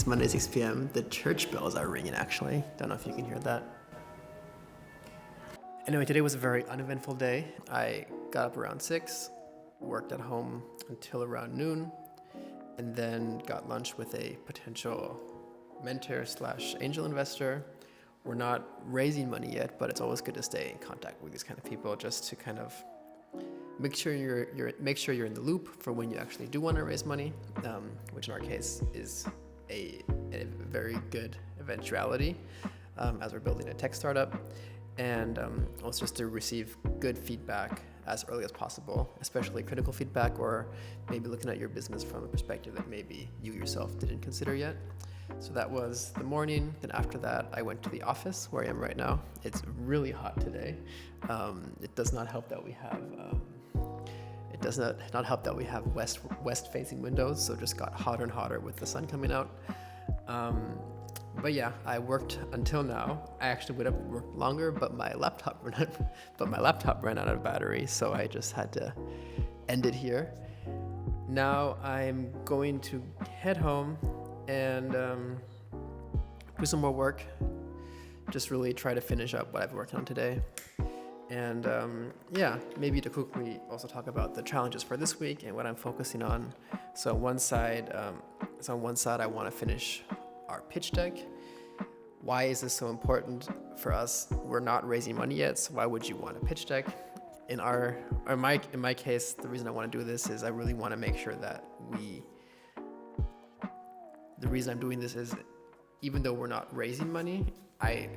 Monday, 6 p.m. The church bells are ringing, actually. Don't know if you can hear that. Anyway, today was a very uneventful day. I got up around 6, worked at home until around noon, and then got lunch with a potential mentor/angel investor. We're not raising money yet, but it's always good to stay in contact with these kind of people just to kind of make sure you're in the loop for when you actually do want to raise money, which in our case is a very good eventuality as we're building a tech startup, and also just to receive good feedback as early as possible, especially critical feedback, or maybe looking at your business from a perspective that maybe you yourself didn't consider yet. So that was the morning. Then after that, I went to the office where I am right now. It's really hot today. It does not help that we have help that we have west-facing windows, so it just got hotter and hotter with the sun coming out. But yeah, I worked until now. I actually would have worked longer, but my laptop ran out of battery, so I just had to end it here. Now I'm going to head home and do some more work. Just really try to finish up what I've been working on today. And maybe to quickly also talk about the challenges for this week and what I'm focusing on. So on one side, I want to finish our pitch deck. Why is this so important for us? We're not raising money yet, so why would you want a pitch deck? In my case, the reason I want to do this is I really want to make sure that the reason I'm doing this is, even though we're not raising money, I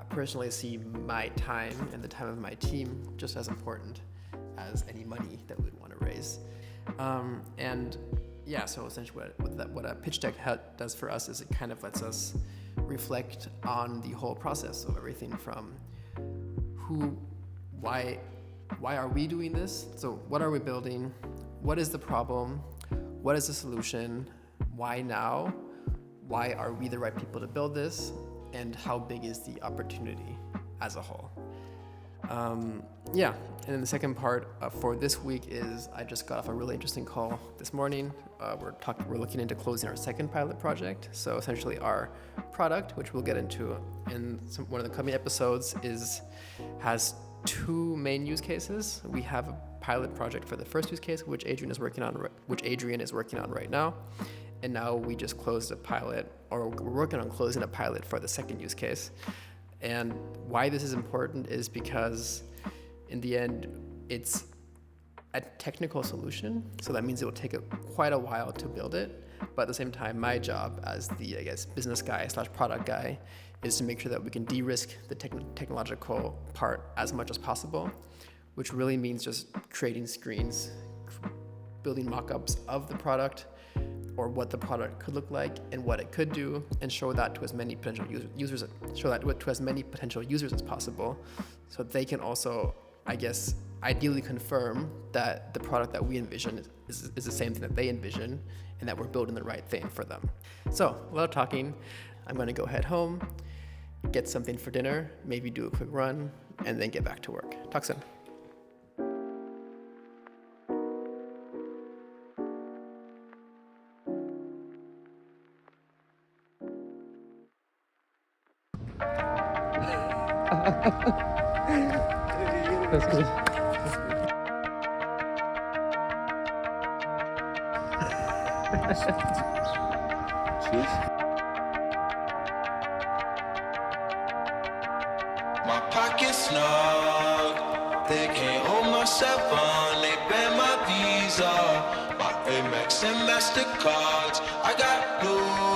personally see my time and the time of my team just as important as any money that we'd want to raise. So essentially what a pitch deck does for us is it kind of lets us reflect on the whole process of everything from why are we doing this? So what are we building? What is the problem? What is the solution? Why now? Why are we the right people to build this? And how big is the opportunity as a whole? And then the second part for this week is I just got off a really interesting call this morning. We're looking into closing our second pilot project. So essentially our product, which we'll get into in one of the coming episodes, has two main use cases. We have a pilot project for the first use case, which Adrian is working on right now. And now we just closed a pilot, or we're working on closing a pilot for the second use case. And why this is important is because in the end, it's a technical solution. So that means it will take quite a while to build it. But at the same time, my job as the, business guy / product guy is to make sure that we can de-risk the technological part as much as possible, which really means just creating screens, building mock-ups of the product, or what the product could look like and what it could do, and show that to as many potential users as possible, so they can also, ideally confirm that the product that we envision is the same thing that they envision, and that we're building the right thing for them. So, a lot of talking. I'm going to go head home, get something for dinner, maybe do a quick run, and then get back to work. Talk soon. That's good. Cheers. My pocket's snug. They can't hold my cell phone. They ban my Visa, my Amex and MasterCards. I got blue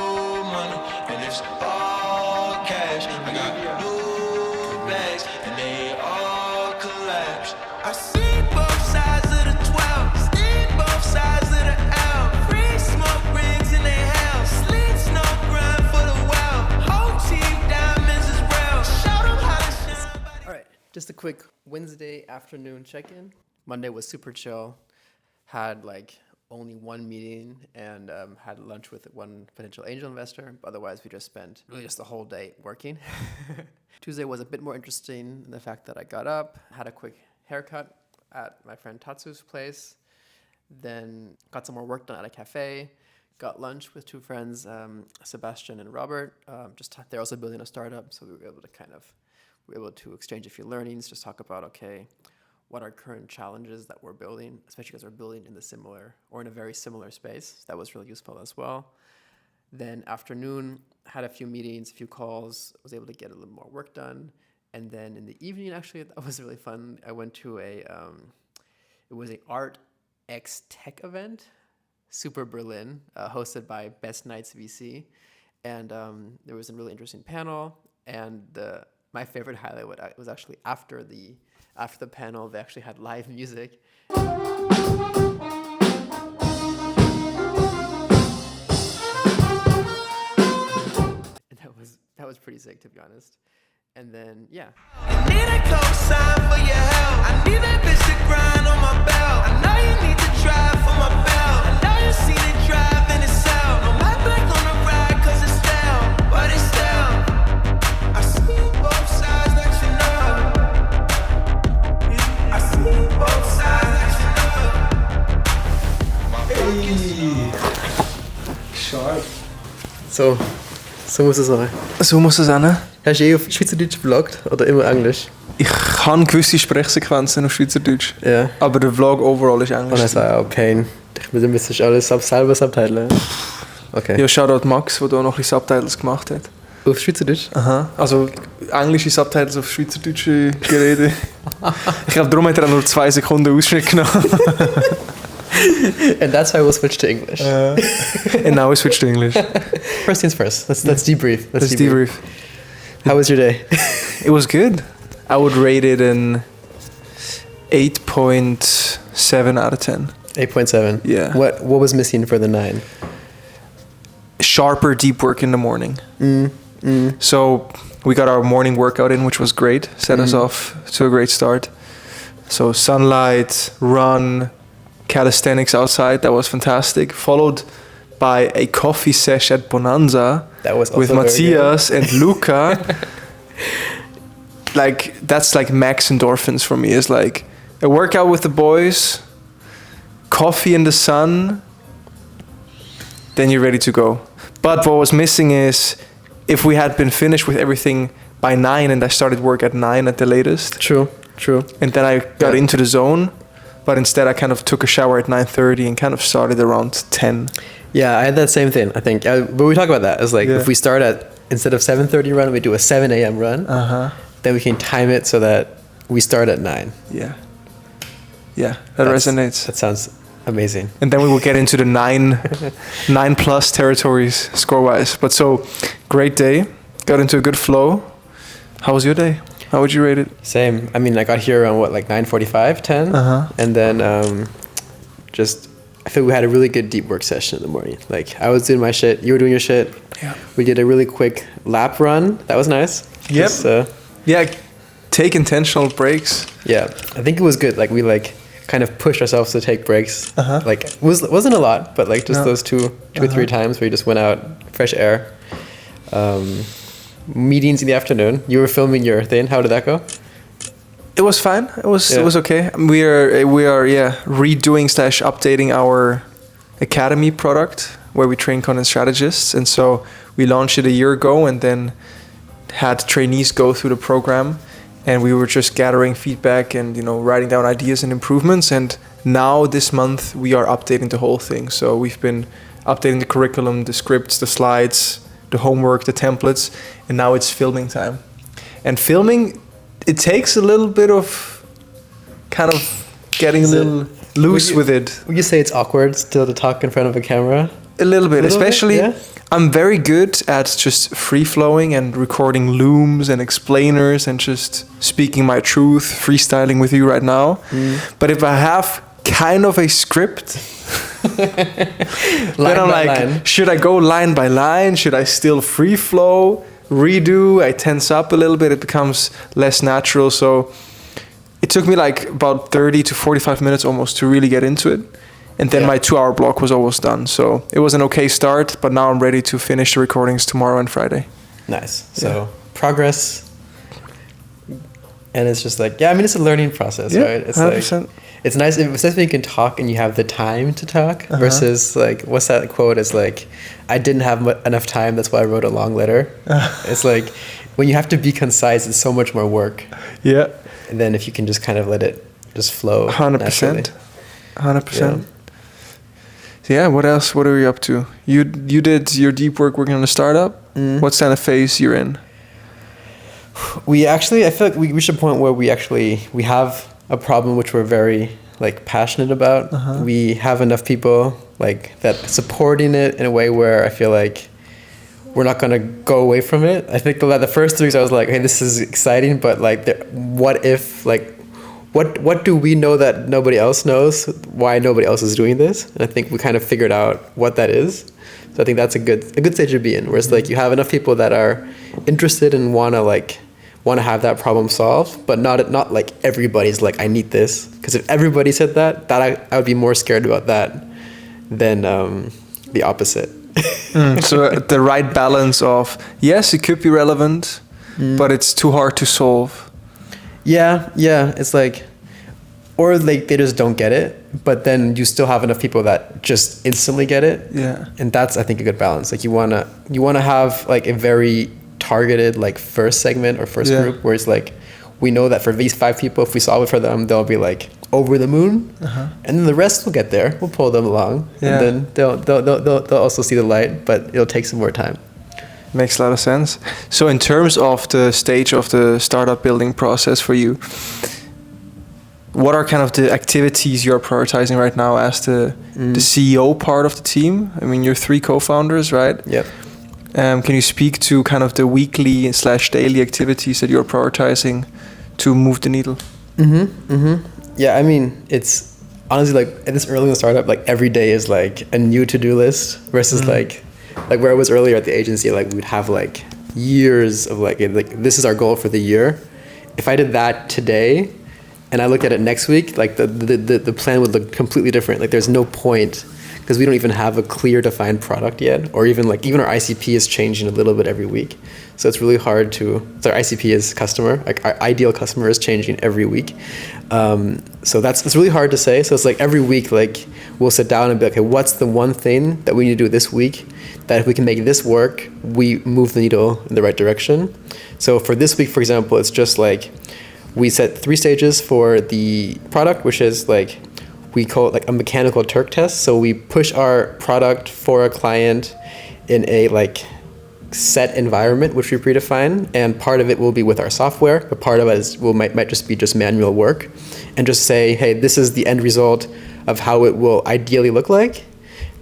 cash. I got new bags and they all collapse. I see both sides of the 12, see both sides of the L. Free smoke rings in their hell, sleet snow grind for the well. Whole team diamonds is real. Shout 'em how to shine. All right, just a quick Wednesday afternoon check-in. Monday was super chill. Had like only one meeting and had lunch with one potential angel investor. Otherwise, we just spent really just the whole day working. Tuesday was a bit more interesting in the fact that I got up, had a quick haircut at my friend Tatsu's place, then got some more work done at a cafe, got lunch with two friends, Sebastian and Robert. They're also building a startup, so we were able to exchange a few learnings, just talk about, okay, what are current challenges that we're building, especially because we're building in in a very similar space. That was really useful as well. Then afternoon, had a few meetings, a few calls, was able to get a little more work done. And then in the evening, actually, that was really fun. I went to it was a Art X Tech event, Super Berlin, hosted by Best Nights VC. And there was a really interesting panel. And my favorite highlight was actually after the panel, they actually had live music. And that was pretty sick, to be honest. And then, yeah. I need a cosign for your help. I need that bitch to grind on my belt. I know you need to drive for my belt. I know you seen it drive in itself. No, my black on the ride 'cause it's stale, but it's stale. I see both sides that you know. I see both sides that you know. My Hey. Sharp. So muss es sein. So muss es sein. Hast du auf Schweizerdeutsch vloggt oder immer Englisch? Ich habe gewisse Sprechsequenzen auf Schweizerdeutsch. Ja. Aber der Vlog overall ist Englisch. Und das war auch Pain. Ich müsste alles selber subtitlen. Okay. Ja, Shoutout Max, der da noch ein Subtitles gemacht hat. Auf Schweizerdeutsch? Aha. Also englische Subtitles auf schweizerdeutsche Gerede. Ich glaube, darum hat er auch nur 2 Sekunden Ausschnitt genommen. And that's why we'll switch to English. And now we switch to English. First things first. Let's debrief. Let's debrief. How was your day? It was good. I would rate it an 8.7 out of 10. 8.7. Yeah. What was missing for the 9? Sharper deep work in the morning. So we got our morning workout in, which was great. Set us off to a great start. So sunlight, run, calisthenics outside. That was fantastic. Followed by a coffee session at Bonanza. That was also with very Matthias and Luca. Like, that's like max endorphins for me. It's like a workout with the boys, coffee in the sun, then you're ready to go. But what was missing is if we had been finished with everything by 9 and I started work at 9 at the latest. True. And then I got into the zone, but instead I kind of took a shower at 9:30 and kind of started around 10. Yeah, I had that same thing, I think. But we talk about that. It's like if we start instead of 7:30 run, we do a 7 a.m. run. Then we can time it so that we start at 9. Yeah, that resonates. That sounds amazing. And then we will get into the 9 plus territories score-wise. But so, great day. Got into a good flow. How was your day? How would you rate it? Same. I mean, I got here around 9:45, 10? And then I feel we had a really good deep work session in the morning. Like, I was doing my shit, you were doing your shit. Yeah. We did a really quick lap run. That was nice. Yep. Yeah, take intentional breaks. Yeah, I think it was good. Like, we kind of pushed ourselves to take breaks. Like, it wasn't a lot, but those two or 3 times where you just went out, fresh air. Meetings in the afternoon. You were filming your thing. How did that go? It was fine. It was okay. We are redoing / updating our academy product where we train content strategists, and so we launched it a year ago and then had trainees go through the program, and we were just gathering feedback and writing down ideas and improvements. And now this month we are updating the whole thing. So we've been updating the curriculum, the scripts, the slides, the homework, the templates, and now it's filming time. And filming, it takes a little bit of kind of getting a little loose with it. Would you say it's awkward still to talk in front of a camera? A little bit, especially yeah? I'm very good at just free flowing and recording looms and explainers and just speaking my truth, freestyling with you right now. But if I have kind of a script, then I'm like, should I go line by line? Should I still free flow, redo? I tense up a little bit. It becomes less natural. So it took me like about 30 to 45 minutes almost to really get into it. And then my 2-hour block was almost done. So it was an okay start, but now I'm ready to finish the recordings tomorrow and Friday. Nice. So progress. And it's just like, I mean, it's a learning process, right? It's 100%. like, it's nice, especially when you can talk and you have the time to talk versus like, what's that quote? It's like, I didn't have enough time. That's why I wrote a long letter. It's like, when you have to be concise, it's so much more work. Yeah. And then if you can just kind of let it just flow. 100%. 100%. Yeah. So yeah, what else? What are you up to? You did your deep work working on a startup. What kind of phase you're in? We actually, I feel like we reached a point where we have a problem which we're very like passionate about. We have enough people like that supporting it in a way where I feel like we're not gonna go away from it. I think the first 3 weeks I was like, hey, this is exciting, but like, what if like, what do we know that nobody else knows? Why nobody else is doing this? And I think we kind of figured out what that is. So I think that's a good stage to be in, where it's like you have enough people that are interested and want to have that problem solved, but not like everybody's like, I need this. Because if everybody said that I would be more scared about that than the opposite. So the right balance of, yes, it could be relevant, but it's too hard to solve. Yeah. It's like, or like they just don't get it, but then you still have enough people that just instantly get it. Yeah. And that's, I think, a good balance. Like you wanna have like a very targeted like first segment or first group where it's like, we know that for these 5 people, if we solve it for them, they'll be like over the moon, and then the rest will get there. We'll pull them along, and then they'll also see the light, but it'll take some more time. Makes a lot of sense. So in terms of the stage of the startup building process for you, what are kind of the activities you're prioritizing right now as the CEO part of the team? I mean, you're 3 co-founders, right? Yep. Can you speak to kind of the weekly / daily activities that you're prioritizing to move the needle? Yeah, I mean, it's honestly like at this early in the startup, like every day is like a new to-do list versus like where I was earlier at the agency, like we'd have like years of like this is our goal for the year. If I did that today and I looked at it next week, like the plan would look completely different. Like there's no point, because we don't even have a clear defined product yet, or even our ICP is changing a little bit every week. So it's really hard to, so our ICP is customer, like our ideal customer is changing every week. So it's really hard to say. So it's like every week, like we'll sit down and be like, okay, what's the one thing that we need to do this week that if we can make this work, we move the needle in the right direction. So for this week, for example, it's just like, we set 3 stages for the product, which is like, we call it like a mechanical Turk test. So we push our product for a client in a like set environment, which we predefine. And part of it will be with our software, but part of it might just be manual work, and just say, hey, this is the end result of how it will ideally look like.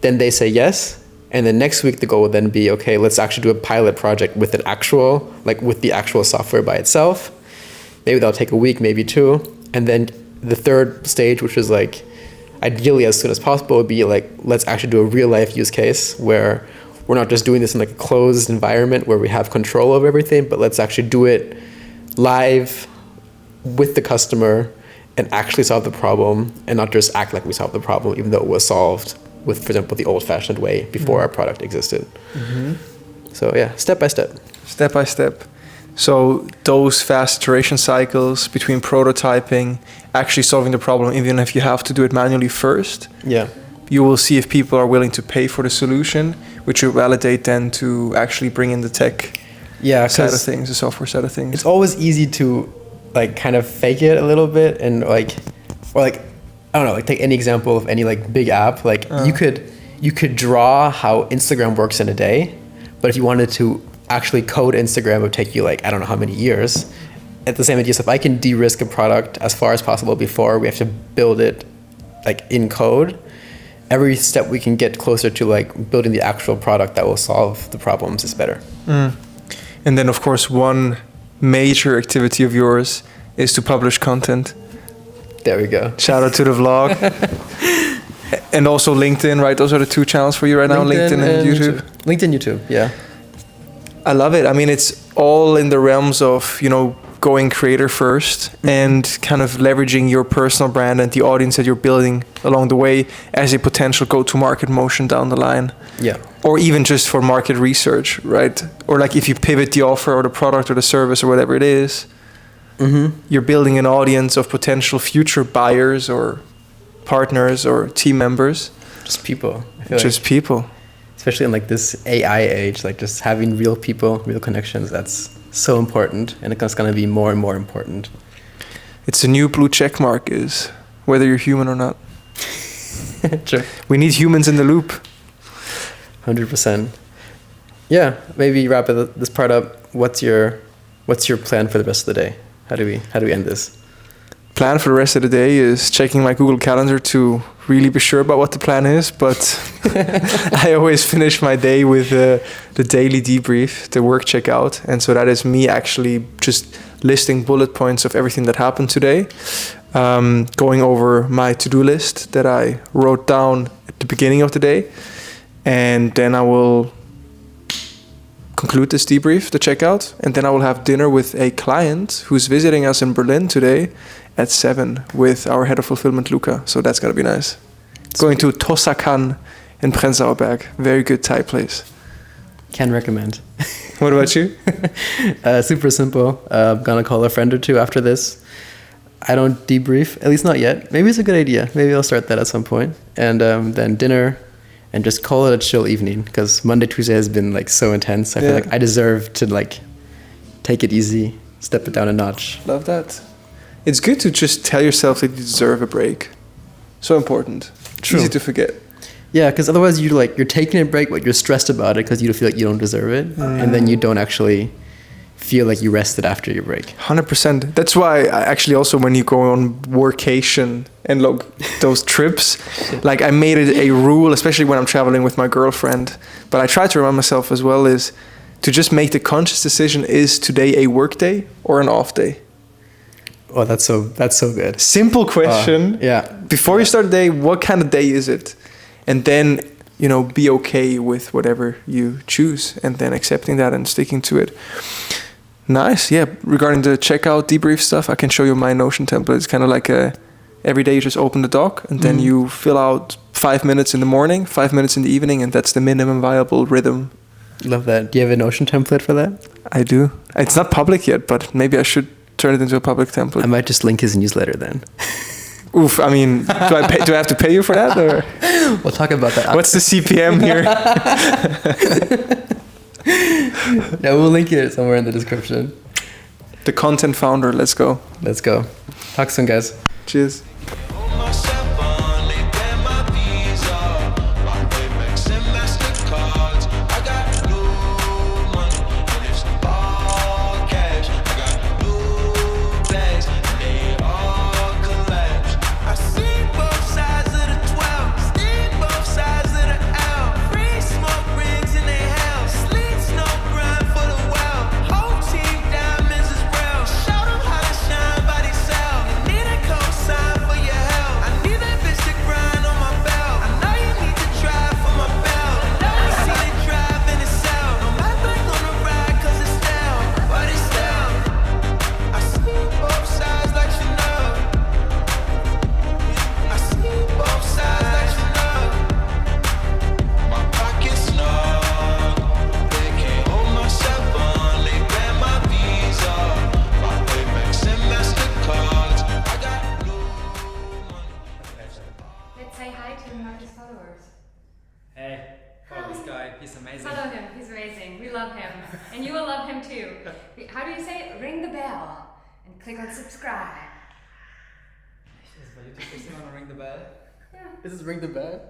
Then they say yes. And then next week, the goal will then be, okay, let's actually do a pilot project with the actual software by itself. Maybe that'll take a week, maybe 2. And then the third stage, which is like, ideally as soon as possible, would be like, let's actually do a real life use case where we're not just doing this in like a closed environment where we have control over everything, but let's actually do it live with the customer and actually solve the problem, and not just act like we solved the problem, even though it was solved with, for example, the old-fashioned way before our product existed. So yeah, step by step. Step by step. So those fast iteration cycles between prototyping, actually solving the problem, even if you have to do it manually first. Yeah. You will see if people are willing to pay for the solution, which will validate then to actually bring in the tech side of things, the software side of things. It's always easy to like kind of fake it a little bit and like, or like, I don't know, like take any example of any like big app. Like you could draw how Instagram works in a day, but if you wanted to actually code Instagram, it would take you like, I don't know how many years. At the same idea, so if I can de-risk a product as far as possible before we have to build it like in code, every step we can get closer to like building the actual product that will solve the problems is better. And then, of course, one major activity of yours is to publish content. There we go. Shout out to the vlog. And also LinkedIn, right? Those are the two channels for you right now, LinkedIn and YouTube. LinkedIn, YouTube, yeah. I love it. I mean, it's all in the realms of, going creator first and kind of leveraging your personal brand and the audience that you're building along the way as a potential go-to-market motion down the line. Yeah. Or even just for market research, right? Or like if you pivot the offer or the product or the service or whatever it is, you're building an audience of potential future buyers or partners or team members. Just people. I feel Just like, people. especially in like this AI age, like just having real people, real connections, that's so important, and it's going to be more and more important. It's the new blue check mark is whether you're human or not. Sure. We need humans in the loop. 100%. Yeah, maybe wrap this part up. What's your plan for the rest of the day? How do we end this? Plan for the rest of the day is checking my Google Calendar to really be sure about what the plan is, but I always finish my day with the daily debrief, the work checkout, and so that is me actually just listing bullet points of everything that happened today, going over my to-do list that I wrote down at the beginning of the day, and then I will conclude this debrief, the checkout, and then I will have dinner with a client who's visiting us in Berlin today at 7 with our head of fulfillment, Luca. So that's gonna be nice. Going to Tosakan in Prenzlauer Berg. Very good Thai place. Can recommend. What about you? Super simple. I'm gonna call a friend or two after this. I don't debrief, at least not yet. Maybe it's a good idea. Maybe I'll start that at some point. And then dinner, and just call it a chill evening, because Monday, Tuesday has been like so intense. I feel like I deserve to like take it easy, step it down a notch. Love that. It's good to just tell yourself that you deserve a break. So important. True. Easy to forget. Yeah, because otherwise you're taking a break, but you're stressed about it because you feel like you don't deserve it, and then you don't actually feel like you rested after your break. 100%. That's why I actually also, when you go on workation and those trips, like I made it a rule, especially when I'm traveling with my girlfriend, but I try to remind myself as well, is to just make the conscious decision, is today a work day or an off day? Oh, that's so good. Simple question. Yeah. Before you start the day, what kind of day is it? And then, be okay with whatever you choose, and then accepting that and sticking to it. Nice. Yeah. Regarding the checkout debrief stuff, I can show you my Notion template. It's kind of like every day you just open the doc, and then you fill out 5 minutes in the morning, 5 minutes in the evening, and that's the minimum viable rhythm. Love that. Do you have a Notion template for that? I do. It's not public yet, but maybe I should turn it into a public template. I might just link his newsletter then. Oof, I mean, do I have to pay you for that? Or We'll talk about that. what's the CPM here? No, we'll link it somewhere in the description. The content founder, let's go. Let's go. Talk soon, guys. Cheers. Hold myself on, they ban my visa. My Amex and MasterCards. I got new money, and it's all cash. I got new bags, and they all collapse. I see both sides of the 12, see both sides of the L. Free smoke rings in they house, sleet snow grind for the well. Whole team diamonds is real. Show them how to shine by themselves. You need a cosign for your help. I need that bitch to grind on my belt. I know you need to drive for my belt. I know you seen it drive in itself. No matter on the ride, cause it's down, but it's down. I see both sides like you know. I see both sides like you know. My pocket's snug. They can't hold my cell phone. They ban my visa. My Amex and MasterCards. I got new money. Let's say hi to Marcus' followers. Hey, follow this guy. He's amazing. Follow him, he's amazing. We love him. And you will love him too. How do you say it? Ring the bell and click on subscribe. Ist das bei YouTube immer noch Ring the Bell? Is this ring the bell?